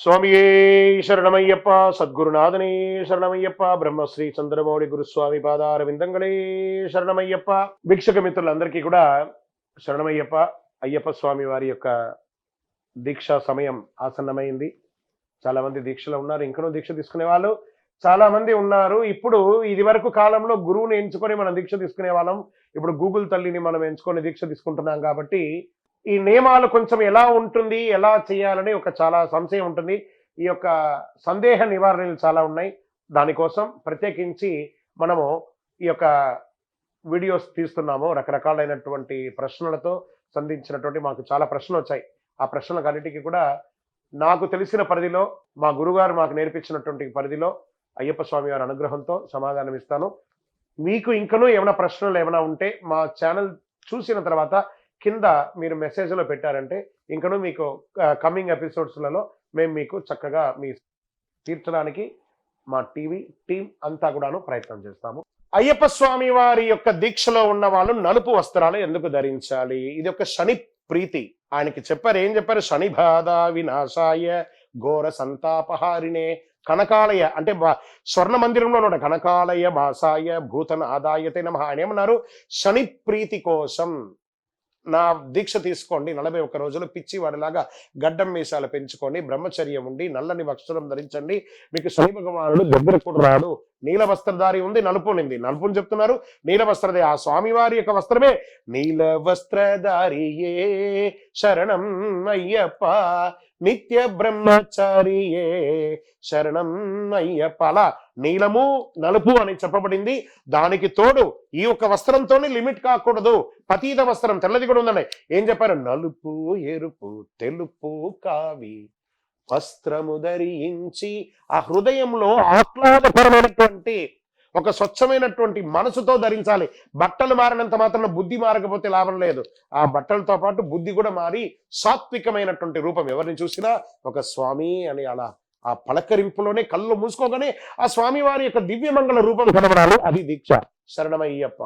స్వామియే శరణమయ్యప్ప సద్గురునాథనే శరణమయ్యప్ప బ్రహ్మశ్రీ చంద్రమౌళి గురుస్వామి పాదార విందంగళే శరణమయ్యప్ప. వీక్షక మిత్రులందరికీ కూడా శరణమయ్యప్ప. అయ్యప్ప స్వామి వారి యొక్క దీక్ష సమయం ఆసన్నమైంది. చాలా మంది దీక్షలో ఉన్నారు, ఇంకనూ దీక్ష తీసుకునే వాళ్ళు చాలా మంది ఉన్నారు. ఇప్పుడు ఇది వరకు కాలంలో గురువుని ఎంచుకొని మనం దీక్ష తీసుకునే వాళ్ళం. ఇప్పుడు గూగుల్ తల్లిని మనం ఎంచుకొని దీక్ష తీసుకుంటున్నాం. కాబట్టి ఈ నియమాలు కొంచెం ఎలా ఉంటుంది, ఎలా చేయాలని ఒక చాలా సంశయం ఉంటుంది. ఈ యొక్క సందేహ నివారణలు చాలా ఉన్నాయి. దానికోసం ప్రత్యేకించి మనము ఈ యొక్క వీడియోస్ తీస్తున్నాము. రకరకాలైనటువంటి ప్రశ్నలతో సంధించినటువంటి మాకు చాలా ప్రశ్నలు వచ్చాయి. ఆ ప్రశ్నలకు అన్నిటికీ కూడా నాకు తెలిసిన పరిధిలో, మా గురుగారు మాకు నేర్పించినటువంటి పరిధిలో అయ్యప్ప స్వామి వారి అనుగ్రహంతో సమాధానం ఇస్తాను. మీకు ఇంకనూ ఏమైనా ప్రశ్నలు ఏమైనా ఉంటే మా ఛానల్ చూసిన తర్వాత కింద మీరు మెసేజ్లో పెట్టారంటే ఇంకనూ మీకు కమింగ్ ఎపిసోడ్స్లలో మేము మీకు చక్కగా మీ తీర్చడానికి మా టీవీ టీం అంతా కూడాను ప్రయత్నం చేస్తాము. అయ్యప్ప స్వామి వారి యొక్క దీక్షలో ఉన్న వాళ్ళు నలుపు వస్త్రాలు ఎందుకు ధరించాలి? ఇది ఒక శని ప్రీతి. ఆయనకి చెప్పారు, ఏం చెప్పారు? శని బాధ వినాశాయ ఘోర సంతాపహారినే కనకాలయ అంటే స్వర్ణ మందిరంలో ఉన్న కనకాలయ మాసాయ భూతన ఆదాయతే నమః. ఆయన ఏమన్నారు? శని ప్రీతి కోసం నా దీక్ష తీసుకోండి. 41 రోజులు పిచ్చి వాడిలాగా గడ్డం మీసాలు పెంచుకోండి, బ్రహ్మచర్యం ఉండి నల్లని వస్త్రం ధరించండి. మీకు శని భగవానుడు దగ్గర కూడా రాడు. నీల వస్త్రధారి ఉంది, నలుపు నింది. నలుపుని చెప్తున్నారు, నీల వస్త్రధారి ఆ స్వామివారి యొక్క వస్త్రమే. నీల వస్త్రధారియే శరణం అయ్యప్ప నిత్య బ్రహ్మచారియే శరణం అయ్యప్ప. అలా నీలము నలుపు అని చెప్పబడింది. దానికి తోడు ఈ యొక్క వస్త్రంతోనే లిమిట్ కాకూడదు. పతీత వస్త్రం తెల్లది కూడా ఉందండి. ఏం చెప్పారు? నలుపు ఎరుపు తెలుపు కావి వస్త్రము ధరించి ఆ హృదయంలో ఆహ్లాదకరమైనటువంటి ఒక స్వచ్ఛమైనటువంటి మనసుతో ధరించాలి. బట్టలు మారినంత మాత్రం బుద్ధి మారకపోతే లాభం లేదు. ఆ బట్టలతో పాటు బుద్ధి కూడా మారి సాత్వికమైనటువంటి రూపం ఎవరిని చూసినా ఒక స్వామి అని అలా ఆ పలకరింపులోనే కళ్ళు మూసుకోగానే ఆ స్వామి వారి యొక్క దివ్యమంగళ రూపం కనబడాలి. అది దీక్ష. శరణమయ్యప్ప.